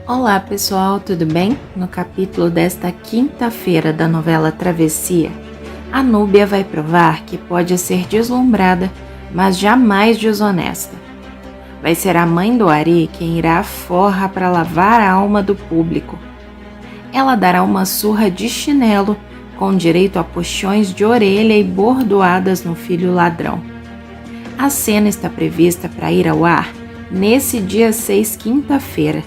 Olá pessoal, tudo bem? No capítulo desta quinta-feira da novela Travessia, a Núbia vai provar que pode ser deslumbrada, mas jamais desonesta. Vai ser a mãe do Ari quem irá à forra para lavar a alma do público. Ela dará uma surra de chinelo, com direito a puxões de orelha e bordoadas no filho ladrão. A cena está prevista para ir ao ar nesse dia 6, quinta-feira,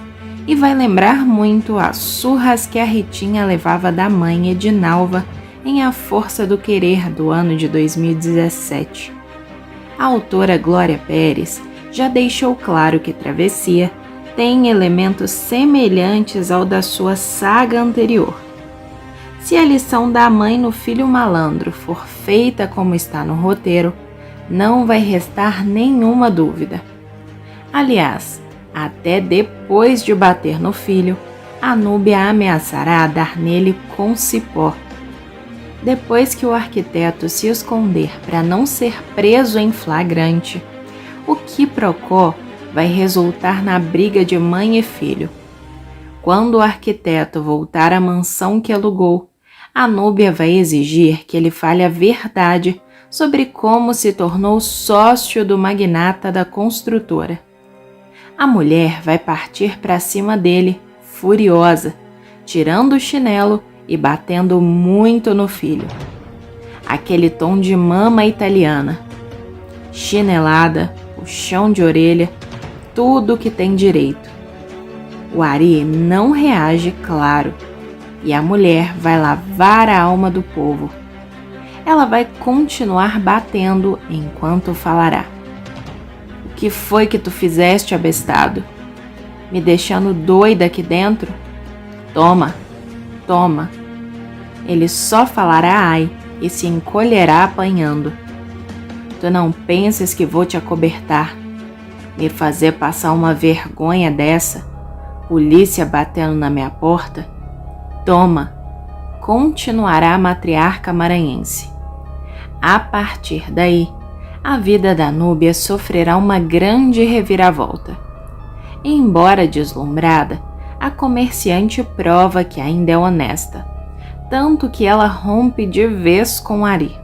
e vai lembrar muito as surras que a Ritinha levava da mãe Edinalva em A Força do Querer do ano de 2017. A autora Glória Pérez já deixou claro que Travessia tem elementos semelhantes ao da sua saga anterior. Se a lição da mãe no filho malandro for feita como está no roteiro, não vai restar nenhuma dúvida. Aliás, até depois de bater no filho, a Núbia ameaçará dar nele com cipó. Depois que o arquiteto se esconder para não ser preso em flagrante, o quiprocó vai resultar na briga de mãe e filho. Quando o arquiteto voltar à mansão que alugou, a Núbia vai exigir que ele fale a verdade sobre como se tornou sócio do magnata da construtora. A mulher vai partir para cima dele, furiosa, tirando o chinelo e batendo muito no filho. Aquele tom de mama italiana. Chinelada, puxão de orelha, tudo que tem direito. O Ari não reage, claro, e a mulher vai lavar a alma do povo. Ela vai continuar batendo enquanto falará. O que foi que tu fizeste, abestado? Me deixando doida aqui dentro? Toma, toma. Ele só falará ai e se encolherá apanhando. Tu não penses que vou te acobertar, me fazer passar uma vergonha dessa, polícia batendo na minha porta? Toma, continuará a matriarca maranhense. A partir daí, a vida da Núbia sofrerá uma grande reviravolta. Embora deslumbrada, a comerciante prova que ainda é honesta, tanto que ela rompe de vez com Ari.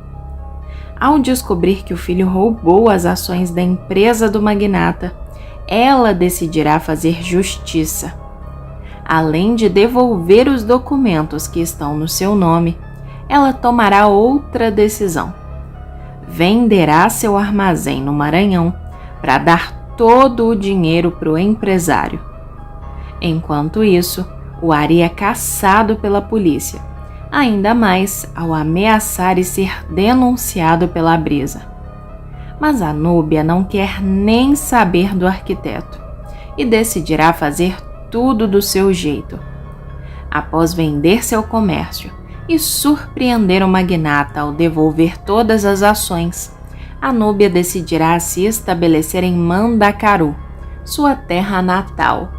Ao descobrir que o filho roubou as ações da empresa do magnata, ela decidirá fazer justiça. Além de devolver os documentos que estão no seu nome, ela tomará outra decisão. Venderá seu armazém no Maranhão para dar todo o dinheiro para o empresário. Enquanto isso, o Ari é caçado pela polícia, ainda mais ao ameaçar e ser denunciado pela Brisa. Mas a Núbia não quer nem saber do arquiteto e decidirá fazer tudo do seu jeito. Após vender seu comércio e surpreender o magnata ao devolver todas as ações, a Núbia decidirá se estabelecer em Mandacaru, sua terra natal.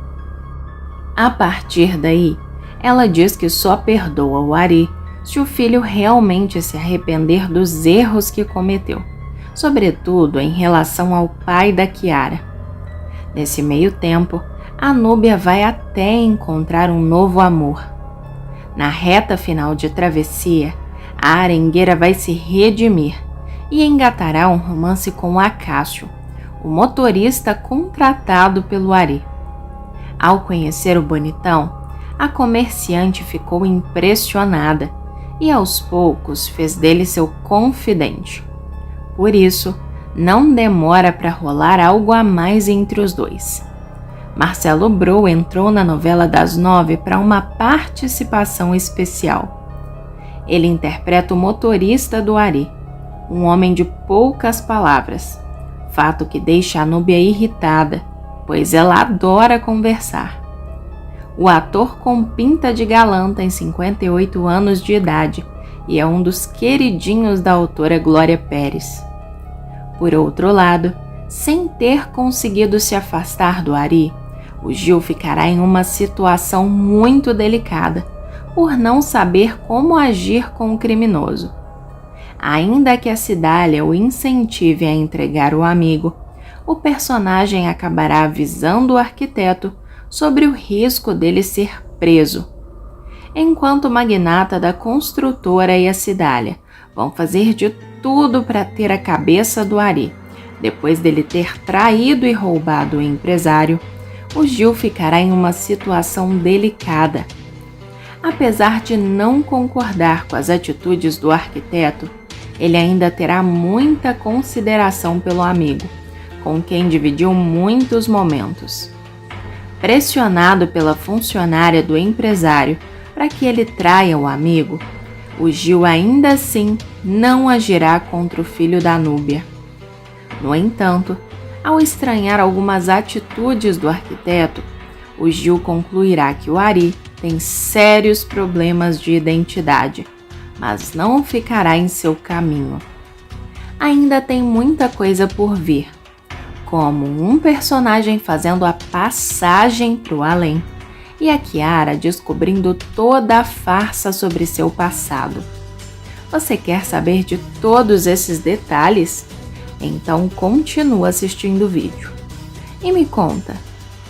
A partir daí, ela diz que só perdoa o Ari se o filho realmente se arrepender dos erros que cometeu, sobretudo em relação ao pai da Kiara. Nesse meio tempo, a Núbia vai até encontrar um novo amor. Na reta final de Travessia, a arengueira vai se redimir e engatará um romance com Acácio, o motorista contratado pelo Ari. Ao conhecer o bonitão, a comerciante ficou impressionada e aos poucos fez dele seu confidente. Por isso, não demora para rolar algo a mais entre os dois. Marcelo Bro entrou na novela das 9 para uma participação especial. Ele interpreta o motorista do Ari, um homem de poucas palavras, fato que deixa a Núbia irritada, pois ela adora conversar. O ator com pinta de galã tem 58 anos de idade e é um dos queridinhos da autora Glória Pérez. Por outro lado, sem ter conseguido se afastar do Ari, o Gil ficará em uma situação muito delicada, por não saber como agir com o criminoso. Ainda que a Cidália o incentive a entregar o amigo, o personagem acabará avisando o arquiteto sobre o risco dele ser preso, enquanto o magnata da construtora e a Cidália vão fazer de tudo para ter a cabeça do Ari. Depois dele ter traído e roubado o empresário, o Gil ficará em uma situação delicada. Apesar de não concordar com as atitudes do arquiteto, ele ainda terá muita consideração pelo amigo, com quem dividiu muitos momentos. Pressionado pela funcionária do empresário para que ele traia o amigo, o Gil ainda assim não agirá contra o filho da Núbia. No entanto, ao estranhar algumas atitudes do arquiteto, o Gil concluirá que o Ari tem sérios problemas de identidade, mas não ficará em seu caminho. Ainda tem muita coisa por vir, como um personagem fazendo a passagem para o além e a Kiara descobrindo toda a farsa sobre seu passado. Você quer saber de todos esses detalhes? Então continua assistindo o vídeo. E me conta,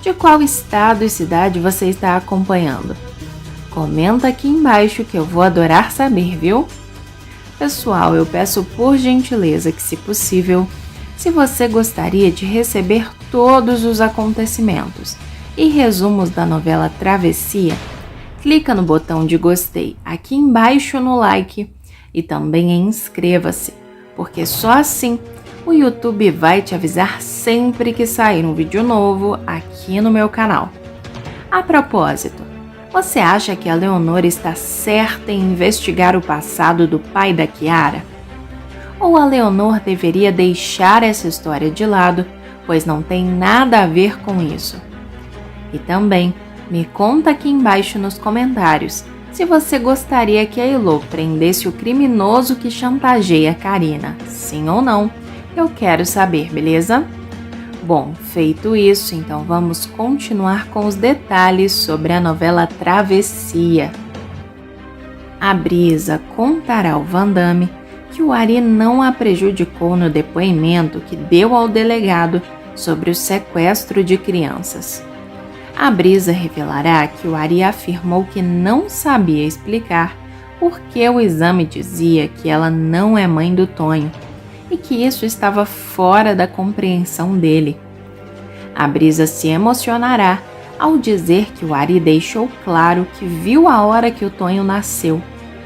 de qual estado e cidade você está acompanhando? Comenta aqui embaixo que eu vou adorar saber, viu? Pessoal, eu peço por gentileza que, se possível, se você gostaria de receber todos os acontecimentos e resumos da novela Travessia, clica no botão de gostei aqui embaixo no like e também inscreva-se, porque só assim o YouTube vai te avisar sempre que sair um vídeo novo aqui no meu canal. A propósito, você acha que a Leonor está certa em investigar o passado do pai da Kiara? Ou a Leonor deveria deixar essa história de lado, pois não tem nada a ver com isso? E também me conta aqui embaixo nos comentários se você gostaria que a Elo prendesse o criminoso que chantageia a Karina. Sim ou não? Eu quero saber, beleza? Bom, feito isso, então vamos continuar com os detalhes sobre a novela Travessia. A Brisa contará ao Vandame que o Ari não a prejudicou no depoimento que deu ao delegado sobre o sequestro de crianças. A Brisa revelará que o Ari afirmou que não sabia explicar por que o exame dizia que ela não é mãe do Tonho e que isso estava fora da compreensão dele. A Brisa se emocionará ao dizer que o Ari deixou claro que viu a hora que o Tonho nasceu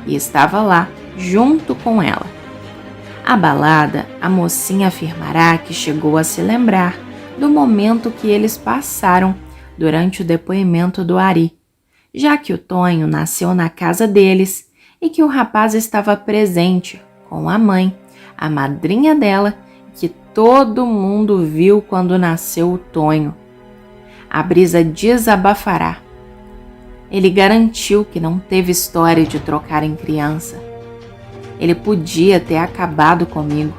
e estava lá, junto com ela. Abalada, a mocinha afirmará que chegou a se lembrar do momento que eles passaram durante o depoimento do Ari, já que o Tonho nasceu na casa deles e que o rapaz estava presente com a mãe, a madrinha dela, que todo mundo viu quando nasceu o Tonho. A Brisa desabafará. Ele garantiu que não teve história de trocar em criança. Ele podia ter acabado comigo,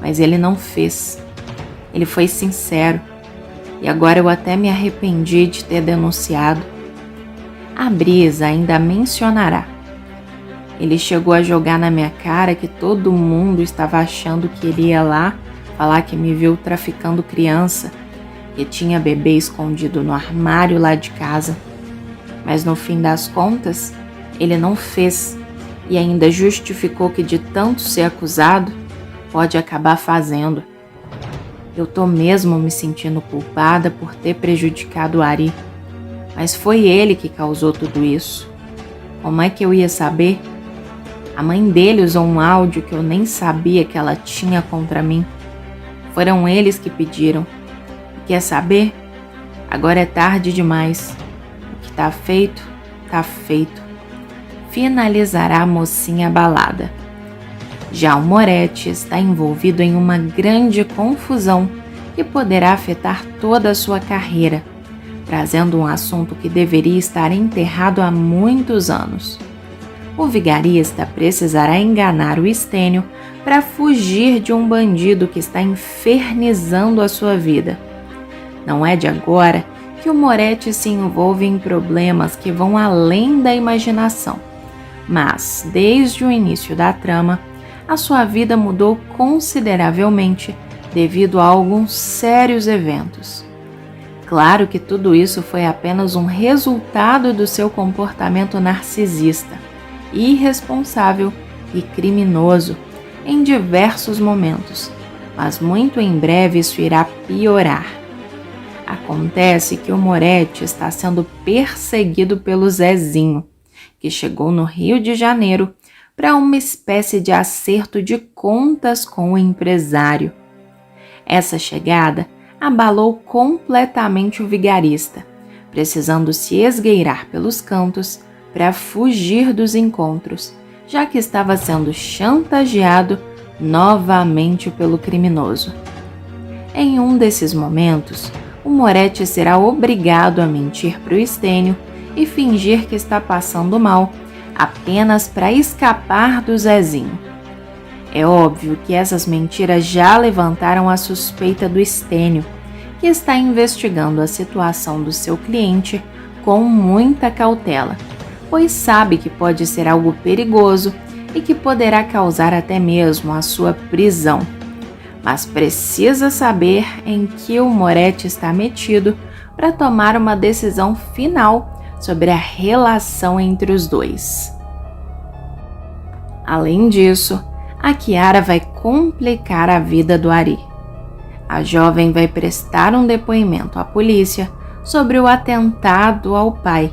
mas ele não fez. Ele foi sincero. E agora eu até me arrependi de ter denunciado. A Brisa ainda mencionará. Ele chegou a jogar na minha cara que todo mundo estava achando que ele ia lá falar que me viu traficando criança, que tinha bebê escondido no armário lá de casa. Mas no fim das contas, ele não fez e ainda justificou que de tanto ser acusado, pode acabar fazendo. Eu tô mesmo me sentindo culpada por ter prejudicado o Ari, mas foi ele que causou tudo isso. Como é que eu ia saber? A mãe dele usou um áudio que eu nem sabia que ela tinha contra mim. Foram eles que pediram. E quer saber? Agora é tarde demais. O que tá feito, tá feito. Finalizará a mocinha abalada. Já o Moretti está envolvido em uma grande confusão que poderá afetar toda a sua carreira, trazendo um assunto que deveria estar enterrado há muitos anos. O vigarista precisará enganar o Estênio para fugir de um bandido que está infernizando a sua vida. Não é de agora que o Moretti se envolve em problemas que vão além da imaginação, mas, desde o início da trama, a sua vida mudou consideravelmente devido a alguns sérios eventos. Claro que tudo isso foi apenas um resultado do seu comportamento narcisista, irresponsável e criminoso em diversos momentos, mas muito em breve isso irá piorar. Acontece que o Moretti está sendo perseguido pelo Zezinho, que chegou no Rio de Janeiro para uma espécie de acerto de contas com o empresário. Essa chegada abalou completamente o vigarista, precisando se esgueirar pelos cantos para fugir dos encontros, já que estava sendo chantageado novamente pelo criminoso. Em um desses momentos, o Moretti será obrigado a mentir para o Estênio e fingir que está passando mal, apenas para escapar do Zezinho. É óbvio que essas mentiras já levantaram a suspeita do Estênio, que está investigando a situação do seu cliente com muita cautela, pois sabe que pode ser algo perigoso e que poderá causar até mesmo a sua prisão. Mas precisa saber em que o Moretti está metido para tomar uma decisão final sobre a relação entre os dois. Além disso, a Kiara vai complicar a vida do Ari. A jovem vai prestar um depoimento à polícia sobre o atentado ao pai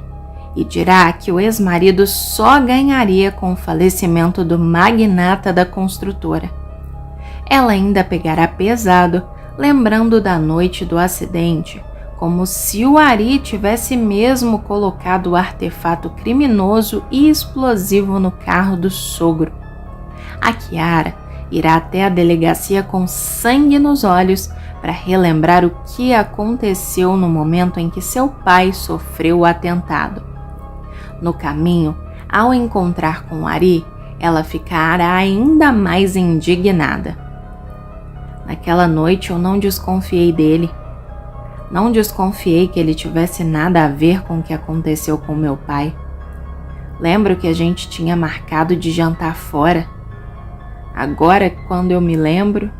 e dirá que o ex-marido só ganharia com o falecimento do magnata da construtora. Ela ainda pegará pesado, lembrando da noite do acidente, como se o Ari tivesse mesmo colocado o artefato criminoso e explosivo no carro do sogro. A Kiara irá até a delegacia com sangue nos olhos para relembrar o que aconteceu no momento em que seu pai sofreu o atentado. No caminho, ao encontrar com o Ari, ela ficará ainda mais indignada. Naquela noite eu não desconfiei dele. Não desconfiei que ele tivesse nada a ver com o que aconteceu com meu pai. Lembro que a gente tinha marcado de jantar fora. Agora, quando eu me lembro,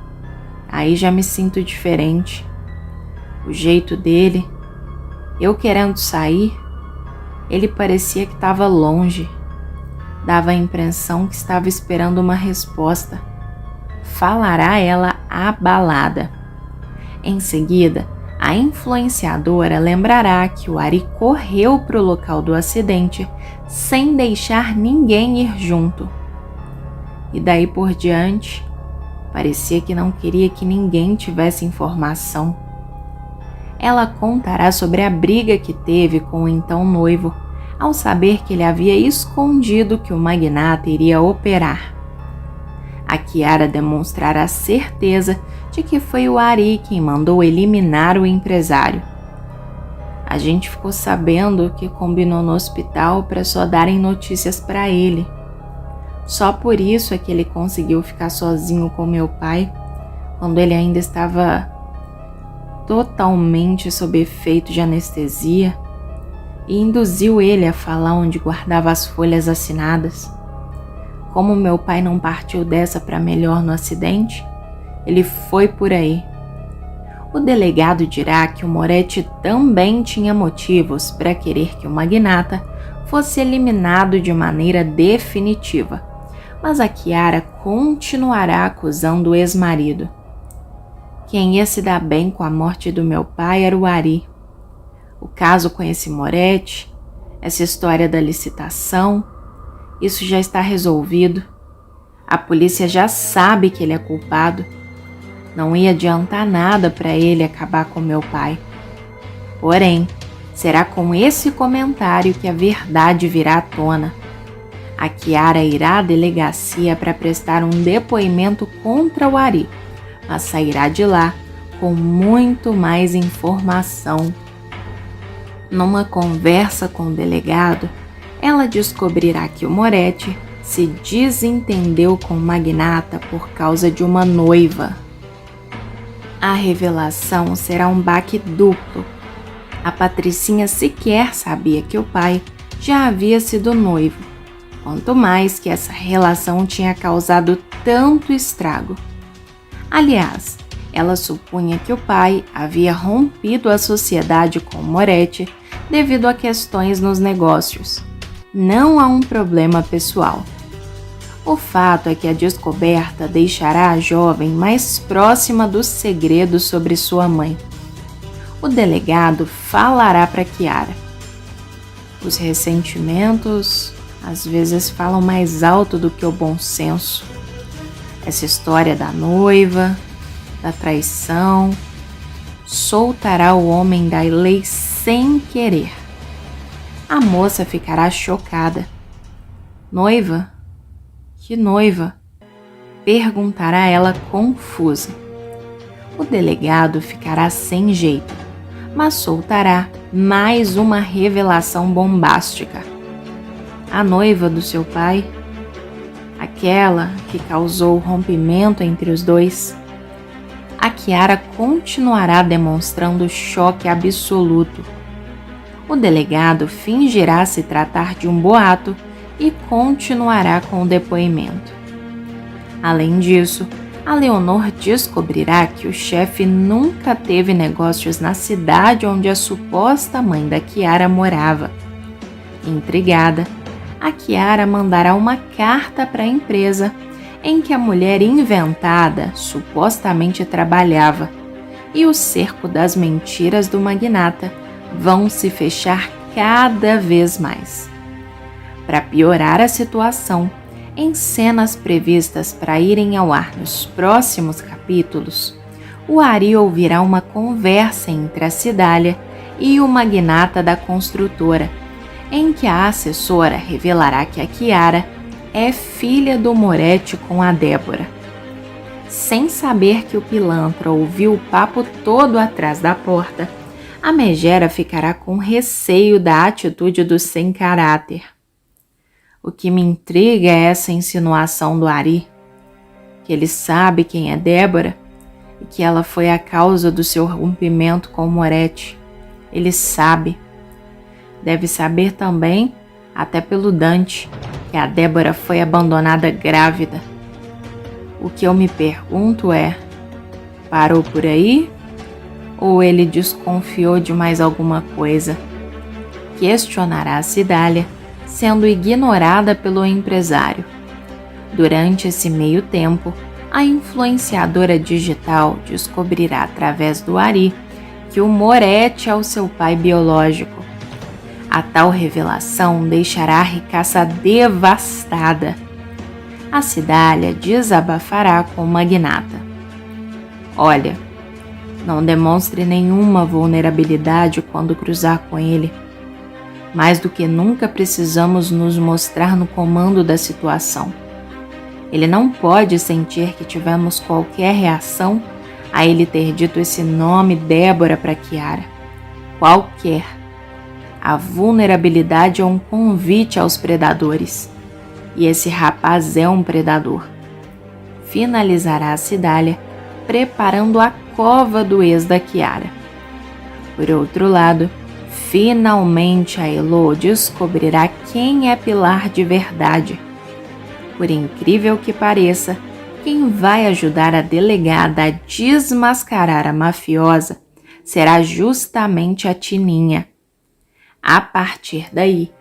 aí já me sinto diferente. O jeito dele, eu querendo sair, ele parecia que estava longe. Dava a impressão que estava esperando uma resposta. Falará ela abalada. Em seguida, a influenciadora lembrará que o Ari correu para o local do acidente sem deixar ninguém ir junto. E daí por diante, parecia que não queria que ninguém tivesse informação. Ela contará sobre a briga que teve com o então noivo, ao saber que ele havia escondido que o magnata iria operar. A Kiara demonstrará certeza de que foi o Ari quem mandou eliminar o empresário. A gente ficou sabendo que combinou no hospital para só darem notícias para ele. Só por isso é que ele conseguiu ficar sozinho com meu pai, quando ele ainda estava totalmente sob efeito de anestesia, e induziu ele a falar onde guardava as folhas assinadas. Como meu pai não partiu dessa para melhor no acidente, ele foi por aí. O delegado dirá que o Moretti também tinha motivos para querer que o magnata fosse eliminado de maneira definitiva, mas a Kiara continuará acusando o ex-marido. Quem ia se dar bem com a morte do meu pai era o Ari. O caso com esse Moretti, essa história da licitação, isso já está resolvido. A polícia já sabe que ele é culpado. Não ia adiantar nada para ele acabar com meu pai. Porém, será com esse comentário que a verdade virá à tona. A Kiara irá à delegacia para prestar um depoimento contra o Ari, mas sairá de lá com muito mais informação. Numa conversa com o delegado, ela descobrirá que o Moretti se desentendeu com o magnata por causa de uma noiva. A revelação será um baque duplo. A Patricinha sequer sabia que o pai já havia sido noivo, quanto mais que essa relação tinha causado tanto estrago. Aliás, Ela supunha que o pai havia rompido a sociedade com Moretti devido a questões nos negócios, não a um problema pessoal. O fato é que a descoberta deixará a jovem mais próxima dos segredos sobre sua mãe. O delegado falará para Chiara. Os ressentimentos às vezes falam mais alto do que o bom senso. Essa história da noiva, da traição, soltará o homem da lei sem querer. A moça ficará chocada. Noiva? Que noiva? Perguntará ela confusa. O delegado ficará sem jeito, mas soltará mais uma revelação bombástica. A noiva do seu pai, aquela que causou o rompimento entre os dois. A Chiara continuará demonstrando choque absoluto. O delegado fingirá se tratar de um boato e continuará com o depoimento. Além disso, a Leonor descobrirá que o chefe nunca teve negócios na cidade onde a suposta mãe da Chiara morava. Intrigada, a Chiara mandará uma carta para a empresa em que a mulher inventada supostamente trabalhava, e o cerco das mentiras do magnata vão se fechar cada vez mais. Para piorar a situação, em cenas previstas para irem ao ar nos próximos capítulos, o Ari ouvirá uma conversa entre a Cidália e o magnata da construtora, em que a assessora revelará que a Chiara é filha do Moretti com a Débora. Sem saber que o pilantra ouviu o papo todo atrás da porta, a megera ficará com receio da atitude do sem caráter. O que me intriga é essa insinuação do Ari, que ele sabe quem é Débora e que ela foi a causa do seu rompimento com o Moretti. Ele sabe. Deve saber também, até pelo Dante, que a Débora foi abandonada grávida. O que eu me pergunto é, parou por aí? Ou ele desconfiou de mais alguma coisa? Questionará a Cidália, sendo ignorada pelo empresário. Durante esse meio tempo, a influenciadora digital descobrirá através do Ari que o Moretti é o seu pai biológico. A tal revelação deixará a ricaça devastada. A Cidália desabafará com o magnata. Olha, não demonstre nenhuma vulnerabilidade quando cruzar com ele. Mais do que nunca precisamos nos mostrar no comando da situação. Ele não pode sentir que tivemos qualquer reação a ele ter dito esse nome Débora para Chiara. Qualquer. A vulnerabilidade é um convite aos predadores. E esse rapaz é um predador. Finalizará a Cidália, preparando a cova do ex da Chiara. Por outro lado, finalmente a Elô descobrirá quem é Pilar de verdade. Por incrível que pareça, quem vai ajudar a delegada a desmascarar a mafiosa será justamente a Tininha. A partir daí,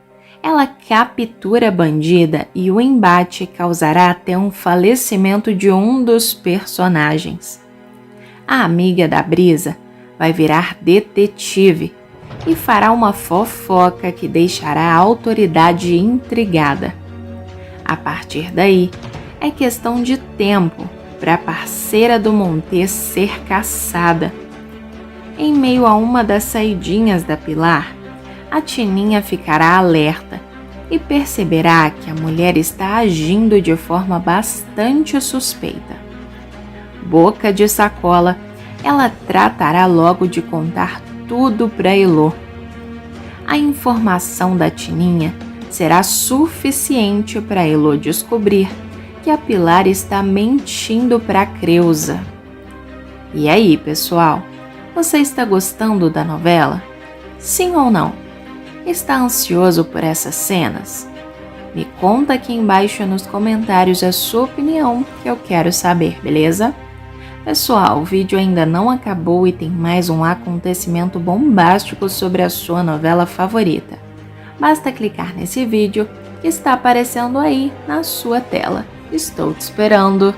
ela captura a bandida e o embate causará até um falecimento de um dos personagens. A amiga da Brisa vai virar detetive e fará uma fofoca que deixará a autoridade intrigada. A partir daí, é questão de tempo para a parceira do Montes ser caçada. Em meio a uma das saidinhas da Pilar, a Tininha ficará alerta e perceberá que a mulher está agindo de forma bastante suspeita. Boca de sacola, ela tratará logo de contar tudo para Elô. A informação da Tininha será suficiente para Elô descobrir que a Pilar está mentindo para a Creusa. E aí, pessoal, você está gostando da novela? Sim ou não? Está ansioso por essas cenas? Me conta aqui embaixo nos comentários a sua opinião, que eu quero saber, beleza? Pessoal, o vídeo ainda não acabou e tem mais um acontecimento bombástico sobre a sua novela favorita. Basta clicar nesse vídeo que está aparecendo aí na sua tela. Estou te esperando!